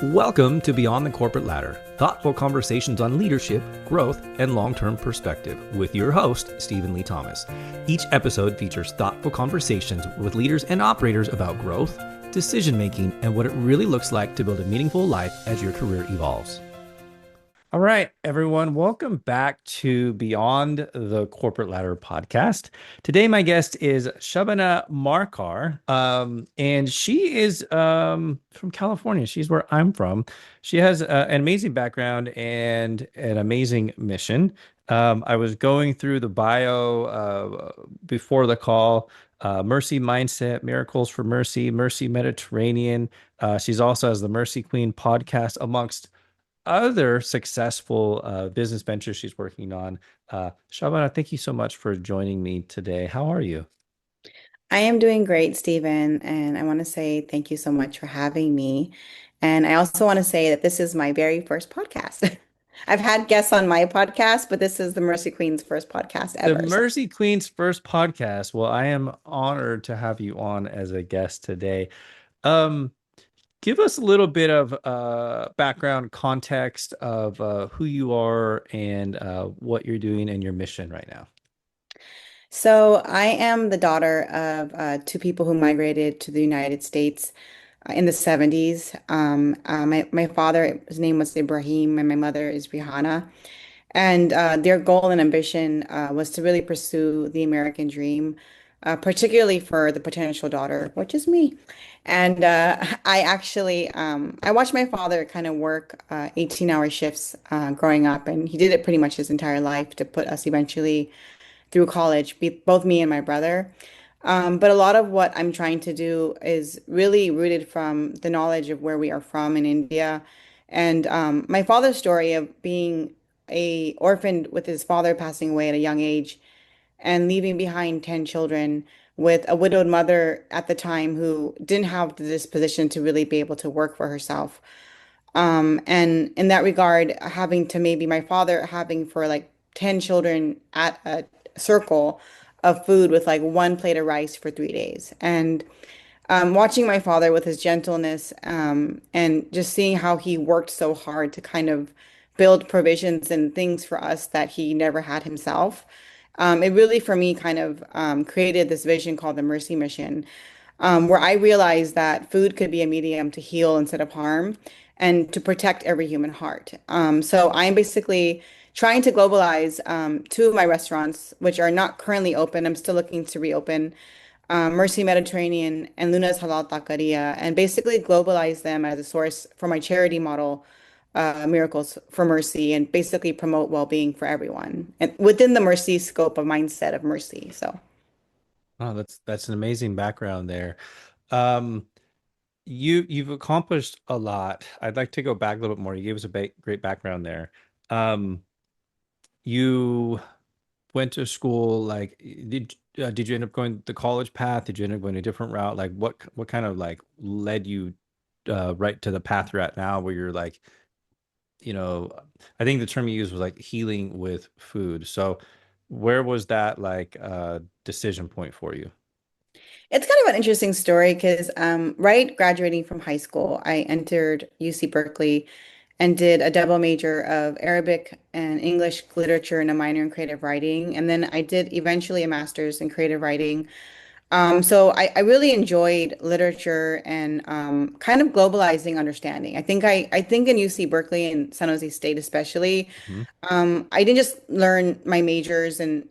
Welcome to Beyond the Corporate Ladder, thoughtful conversations on leadership, growth, and long-term perspective with your host, Stephen Lee Thomas. Each episode features thoughtful conversations with leaders and operators about growth, decision-making, and what it really looks like to build a meaningful life as your career evolves. All right, everyone, welcome back to Beyond the Corporate Ladder podcast. Today, my guest is Shabana Markar, and she is from California. She's where I'm from. She has an amazing background and an amazing mission. I was going through the bio before the call. Mercy Mindset, Miracles for Mercy, Mercy Mediterranean. She's also has the Mercy Queen podcast, amongst other successful business ventures she's working on. Shabana, thank you so much for joining me today. How are you? I am doing great, Stephen, and I want to say thank you so much for having me. And I also want to say that this is my very first podcast. I've had guests on my podcast, but this is the Mercy Queen's first podcast The ever. So Mercy Queen's first podcast. Well, I am honored to have you on as a guest today. Um, Give us a little bit of background context of who you are and what you're doing and your mission right now. so I am the daughter of two people who migrated to the United States in the 70s. My father, his name was Ibrahim, and my mother is Rihanna. And their goal and ambition was to really pursue the American dream, particularly for the potential daughter, which is me. And I watched my father kind of work 18-hour shifts growing up, and he did it pretty much his entire life to put us eventually through college, both me and my brother. But a lot of what I'm trying to do is really rooted from the knowledge of where we are from in India. And my father's story of being a orphaned with his father passing away at a young age and leaving behind 10 children with a widowed mother at the time who didn't have the disposition to really be able to work for herself. And in that regard, having to maybe my father having for like 10 children at a circle of food with like one plate of rice for 3 days. And watching my father with his gentleness and just seeing how he worked so hard to kind of build provisions and things for us that he never had himself. It really, for me, kind of created this vision called the Mercy Mission, where I realized that food could be a medium to heal instead of harm and to protect every human heart. So I'm basically trying to globalize two of my restaurants, which are not currently open. I'm still looking to reopen Mercy Mediterranean and Luna's Halal Taqueria, and basically globalize them as a source for my charity model, Miracles for Mercy, and basically promote well-being for everyone and within the mercy scope of mindset of mercy. So. Oh, that's an amazing background there. Um, you've accomplished a lot. I'd like to go back a little bit more. You gave us a great background there. Um, you went to school, like did you end up going the college path? Did you end up going a different route? Like what kind of like led you right to the path you're at now, where you're like, you know, I think the term you used was like healing with food. So where was that like decision point for you? It's kind of an interesting story because right graduating from high school, I entered UC Berkeley and did a double major of Arabic and English literature and a minor in creative writing. And then I did eventually a master's in creative writing. So I really enjoyed literature and kind of globalizing understanding. I think in UC Berkeley and San Jose State especially, Mhm. I didn't just learn my majors and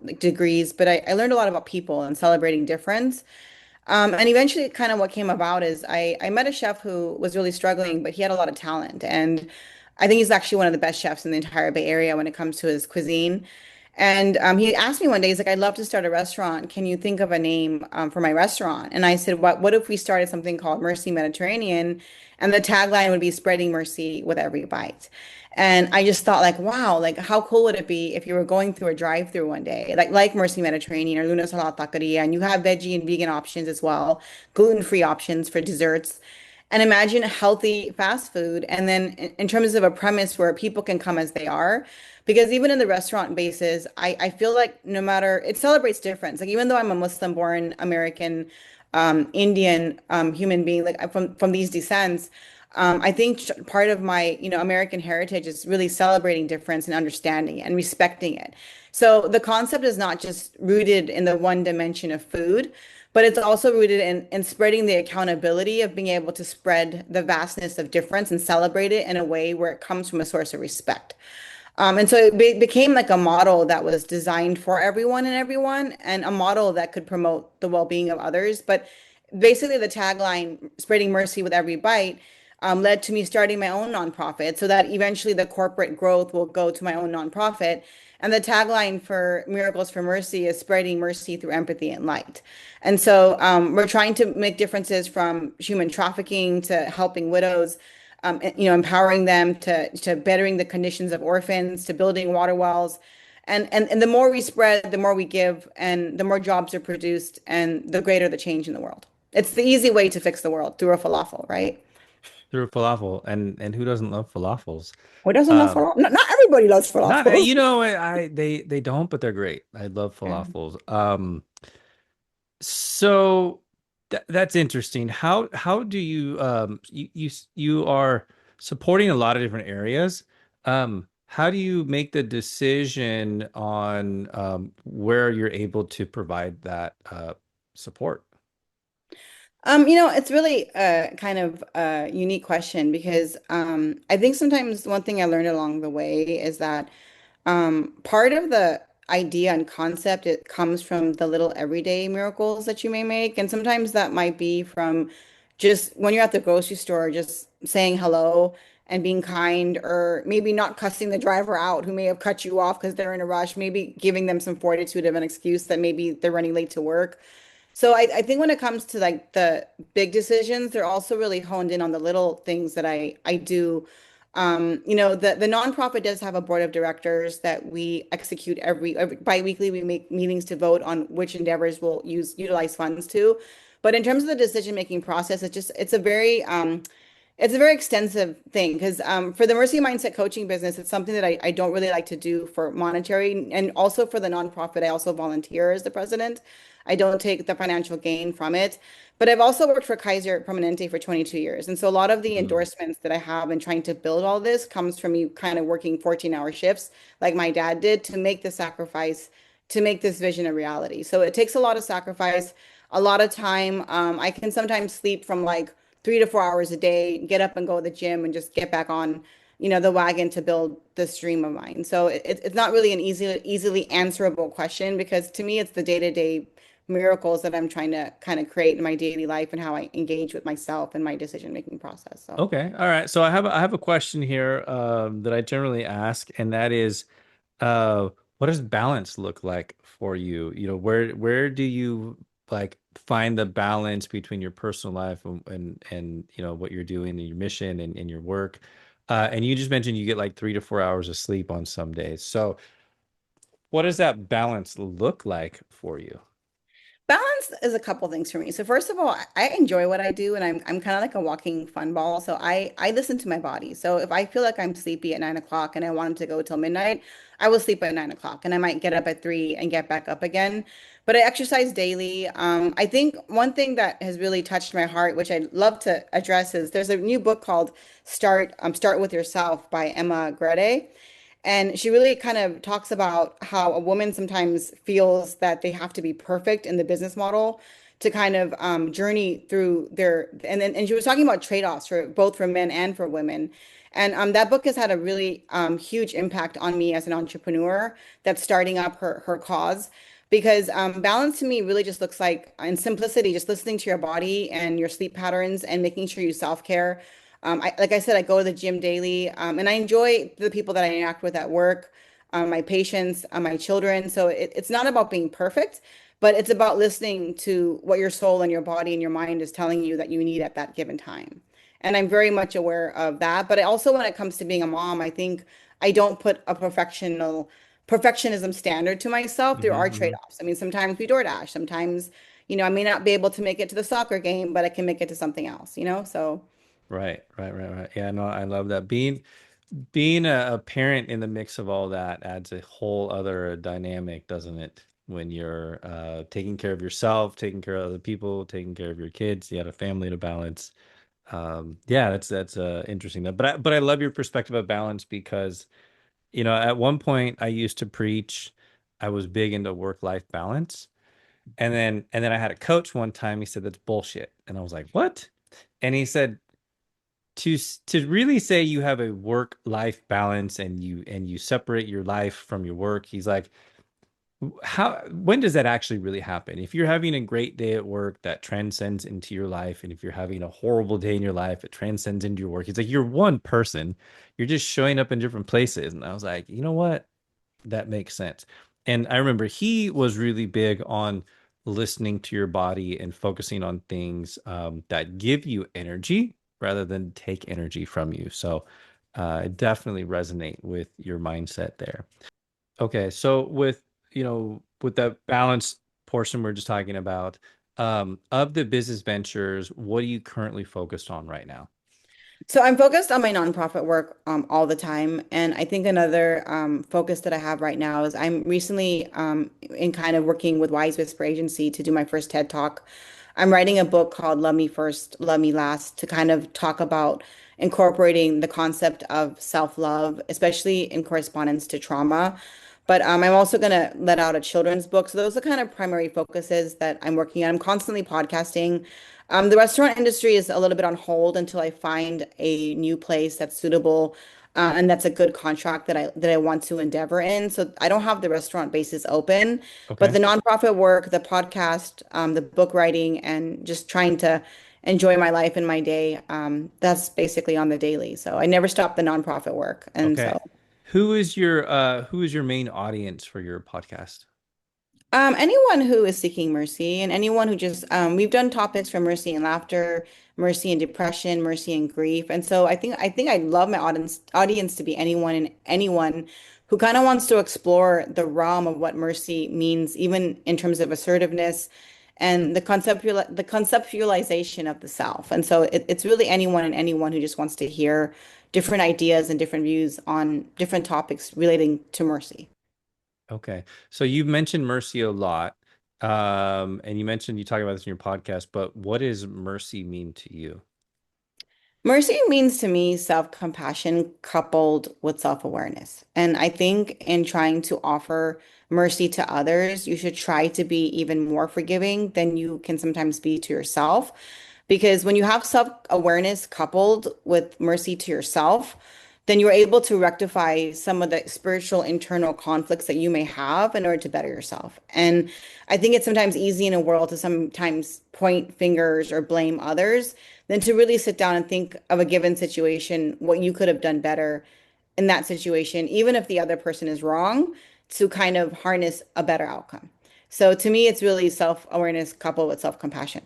like degrees, but I learned a lot about people and celebrating difference. And eventually, kind of what came about is I met a chef who was really struggling, but he had a lot of talent. And I think he's actually one of the best chefs in the entire Bay Area when it comes to his cuisine. And he asked me one day, he's like, I'd love to start a restaurant. Can you think of a name for my restaurant? And I said, what if we started something called Mercy Mediterranean? And the tagline would be spreading mercy with every bite. And I just thought like, wow, like how cool would it be if you were going through a drive-through one day, like Mercy Mediterranean or Luna's Halal Taqueria, and you have veggie and vegan options as well, gluten-free options for desserts. And imagine healthy fast food. And then in terms of a premise where people can come as they are, because even in the restaurant basis, I feel like no matter, it celebrates difference. Like even though I'm a Muslim born American, Indian human being, like from these descents. I think part of my, American heritage is really celebrating difference and understanding it and respecting it. So the concept is not just rooted in the one dimension of food, but it's also rooted in spreading the accountability of being able to spread the vastness of difference and celebrate it in a way where it comes from a source of respect. And so it became like a model that was designed for everyone and everyone, and a model that could promote the well-being of others. But basically, the tagline, spreading mercy with every bite, led to me starting my own nonprofit so that eventually the corporate growth will go to my own nonprofit. And the tagline for Miracles for Mercy is spreading mercy through empathy and light. And so we're trying to make differences from human trafficking to helping widows, empowering them to bettering the conditions of orphans, to building water wells. And the more we spread, the more we give, and the more jobs are produced, and the greater the change in the world. It's the easy way to fix the world through a falafel, right? Through falafel, and who doesn't love falafels? Who doesn't love Um, falafel? Not everybody loves Not falafels. they don't, but they're great. I love falafels. So that's interesting. How do you you are supporting a lot of different areas. How do you make the decision on where you're able to provide that support? It's really a kind of a unique question because I think sometimes one thing I learned along the way is that part of the idea and concept, it comes from the little everyday miracles that you may make. And sometimes that might be from just when you're at the grocery store, just saying hello and being kind, or maybe not cussing the driver out who may have cut you off because they're in a rush, maybe giving them some fortitude of an excuse that maybe they're running late to work. So I think when it comes to like the big decisions, they're also really honed in on the little things that I do. The nonprofit does have a board of directors that we execute every biweekly. We make meetings to vote on which endeavors we'll utilize funds to. But in terms of the decision-making process, it's a very extensive thing because for the Mercy Mindset coaching business, it's something that I don't really like to do for monetary. And also for the nonprofit, I also volunteer as the president. I don't take the financial gain from it. But I've also worked for Kaiser Permanente for 22 years. And so a lot of the Mm. endorsements that I have in trying to build all this comes from me kind of working 14-hour shifts like my dad did to make the sacrifice to make this vision a reality. So it takes a lot of sacrifice, a lot of time. I can sometimes sleep from like 3 to 4 hours a day, get up and go to the gym and just get back on, the wagon to build this dream of mine. So it's not really an easily answerable question because to me, it's the day-to-day miracles that I'm trying to kind of create in my daily life and how I engage with myself and my decision-making process. So. Okay, all right. So I have a question here that I generally ask, and that is, what does balance look like for you? You know, where do you like find the balance between your personal life and you know what you're doing and your mission and your work? And you just mentioned you get like 3 to 4 hours of sleep on some days. So what does that balance look like for you? Balance is a couple things for me. So first of all, I enjoy what I do, and I'm kind of like a walking fun ball. So I listen to my body. So if I feel like I'm sleepy at 9 o'clock and I want to go till midnight, I will sleep at 9 o'clock, and I might get up at 3 and get back up again. But I exercise daily. I think one thing that has really touched my heart, which I'd love to address, is there's a new book called Start with Yourself by Emma Grede. And she really kind of talks about how a woman sometimes feels that they have to be perfect in the business model to kind of journey through and she was talking about trade-offs for both for men and for women. And that book has had a really huge impact on me as an entrepreneur that's starting up her cause. Because balance to me really just looks like, in simplicity, just listening to your body and your sleep patterns and making sure you self-care. Like I said, I go to the gym daily, and I enjoy the people that I interact with at work, my patients, my children. So it's not about being perfect, but it's about listening to what your soul and your body and your mind is telling you that you need at that given time. And I'm very much aware of that. But I also, when it comes to being a mom, I think I don't put a perfectionism standard to myself. There are Hmm. trade-offs. I mean, sometimes we DoorDash, sometimes, I may not be able to make it to the soccer game, but I can make it to something else. So. Right. Yeah, no, I love that. Being a parent in the mix of all that adds a whole other dynamic, doesn't it? when you're taking care of yourself, taking care of other people, taking care of your kids. You had a family to balance. Yeah, that's interesting. But I love your perspective of balance because at one point I used to preach. I was big into work-life balance, and then I had a coach one time. He said that's bullshit, and I was like, what? And he said to really say you have a work-life balance and you separate your life from your work. He's like, when does that actually really happen? If you're having a great day at work, that transcends into your life, and if you're having a horrible day in your life, it transcends into your work. It's like you're one person, you're just showing up in different places. And I was like, you know what? That makes sense. And I remember he was really big on listening to your body and focusing on things that give you energy rather than take energy from you. So I definitely resonate with your mindset there. Okay, so with the balance portion we're just talking about, of the business ventures, what are you currently focused on right now? So I'm focused on my nonprofit work all the time. And I think another focus that I have right now is I'm recently in kind of working with Wise Whisper Agency to do my first TED Talk. I'm writing a book called Love Me First, Love Me Last to kind of talk about incorporating the concept of self-love, especially in correspondence to trauma. But I'm also going to let out a children's book. So those are kind of primary focuses that I'm working on. I'm constantly podcasting. The restaurant industry is a little bit on hold until I find a new place that's suitable, and that's a good contract that I want to endeavor in. So I don't have the restaurant bases open, but Okay. the nonprofit work, the podcast, the book writing, and just trying to enjoy my life and my day, that's basically on the daily. So I never stop the nonprofit work, and Okay. so. Who is your main audience for your podcast? Anyone who is seeking mercy and anyone who just, we've done topics from mercy and laughter, mercy and depression, mercy and grief. And so I think I'd love my audience to be anyone who kind of wants to explore the realm of what mercy means, even in terms of assertiveness and the conceptualization of the self. And so it's really anyone and anyone who just wants to hear different ideas and different views on different topics relating to mercy. Okay. So you've mentioned mercy a lot. And you mentioned you talk about this in your podcast, but what does mercy mean to you? Mercy means to me self-compassion coupled with self-awareness. And I think in trying to offer mercy to others, you should try to be even more forgiving than you can sometimes be to yourself. Because when you have self-awareness coupled with mercy to yourself, then you're able to rectify some of the spiritual internal conflicts that you may have in order to better yourself. And I think it's sometimes easy in a world to sometimes point fingers or blame others than to really sit down and think of a given situation, what you could have done better in that situation, even if the other person is wrong, to kind of harness a better outcome. So to me, it's really self-awareness coupled with self-compassion.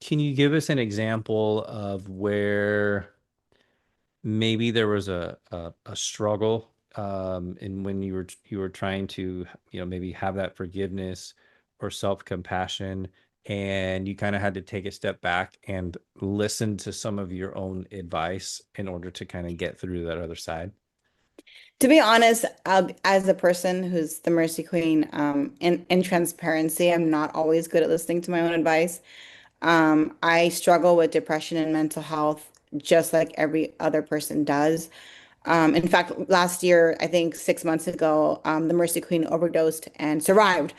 Can you give us an example of where maybe there was a struggle and when you were trying to maybe have that forgiveness or self-compassion, and you kind of had to take a step back and listen to some of your own advice in order to kind of get through that other side? To be honest, as a person who's the Mercy Queen, in transparency, I'm not always good at listening to my own advice. I struggle with depression and mental health just like every other person does. In fact, last year, I think 6 months ago, the Mercy Queen overdosed and survived,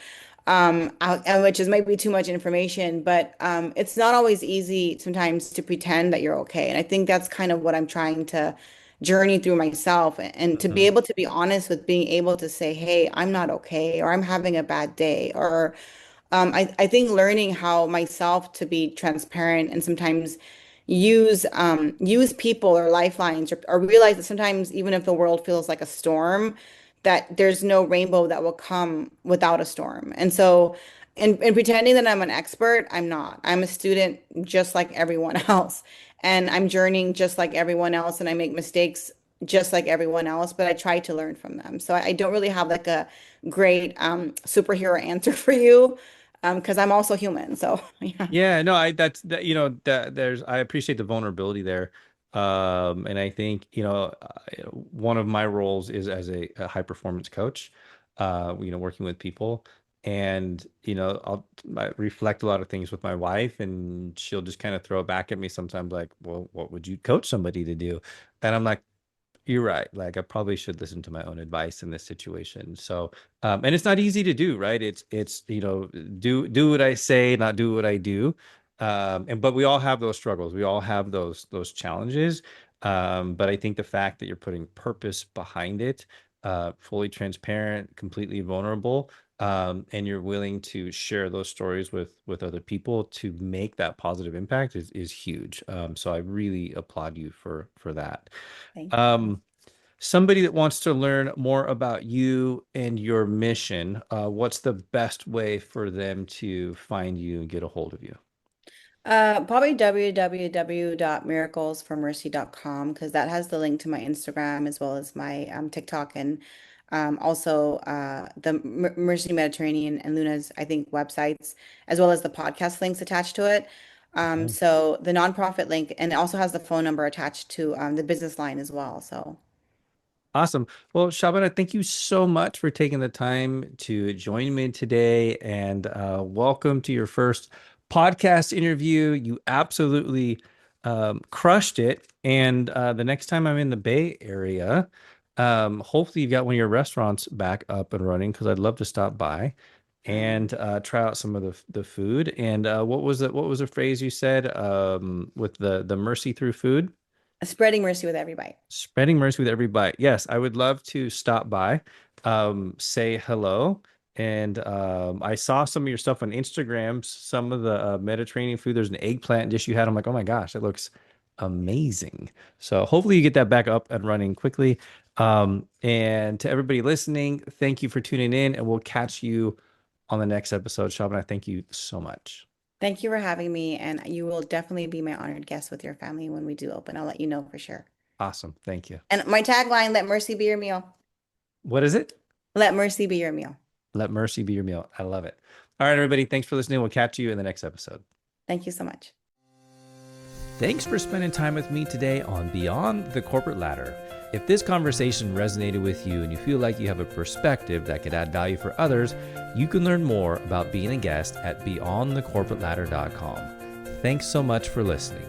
which is maybe too much information, but it's not always easy sometimes to pretend that you're okay. And I think that's kind of what I'm trying to journey through myself and to be Hmm. able to be honest with being able to say, hey, I'm not okay, or I'm having a bad day, or I think learning how myself to be transparent and sometimes use people or lifelines or realize that sometimes even if the world feels like a storm, that there's no rainbow that will come without a storm. And so in pretending that I'm an expert, I'm not. I'm a student just like everyone else. And I'm journeying just like everyone else and I make mistakes just like everyone else, but I try to learn from them. So I don't really have like a great superhero answer for you because I'm also human. So yeah. Yeah, no, I that's that that there's I appreciate the vulnerability there. And I think one of my roles is as a high performance coach. working with people. And, I reflect a lot of things with my wife, and she'll just kind of throw it back at me sometimes like, well, what would you coach somebody to do? And I'm like, you're right. Like I probably should listen to my own advice in this situation. So, and it's not easy to do, right? It's do what I say, not do what I do. But we all have those struggles. We all have those challenges. But I think the fact that you're putting purpose behind it, fully transparent, completely vulnerable, and you're willing to share those stories with other people to make that positive impact is huge. So I really applaud you for that. Thank you. Um, Somebody that wants to learn more about you and your mission, what's the best way for them to find you and get a hold of you? Probably www.miraclesformercy.com because that has the link to my Instagram as well as my TikTok and also the Mercy Mediterranean and Luna's, I think, websites, as well as the podcast links attached to it. Okay. So the nonprofit link, and it also has the phone number attached to the business line as well. So Awesome. Well, Shabana, thank you so much for taking the time to join me today, and welcome to your first podcast interview. You absolutely crushed it. And the next time I'm in the Bay Area, hopefully you've got one of your restaurants back up and running because I'd love to stop by um, and try out some of the food. And what was the phrase you said with the mercy through food? spreading mercy with every bite. Spreading mercy with every bite. Yes, I would love to stop by, say hello. And I saw some of your stuff on Instagram, some of the Mediterranean food. There's an eggplant dish you had. I'm like, oh my gosh, it looks amazing. So hopefully you get that back up and running quickly. And to everybody listening, thank you for tuning in, and we'll catch you on the next episode. Shabana, thank you so much. Thank you for having me, and you will definitely be my honored guest with your family when we do open. I'll let you know for sure. Awesome. Thank you. And my tagline, let mercy be your meal. What is it? Let mercy be your meal. Let mercy be your meal. I love it. All right, everybody. Thanks for listening. We'll catch you in the next episode. Thank you so much. Thanks for spending time with me today on Beyond the Corporate Ladder. If this conversation resonated with you and you feel like you have a perspective that could add value for others, you can learn more about being a guest at beyondthecorporateladder.com. Thanks so much for listening.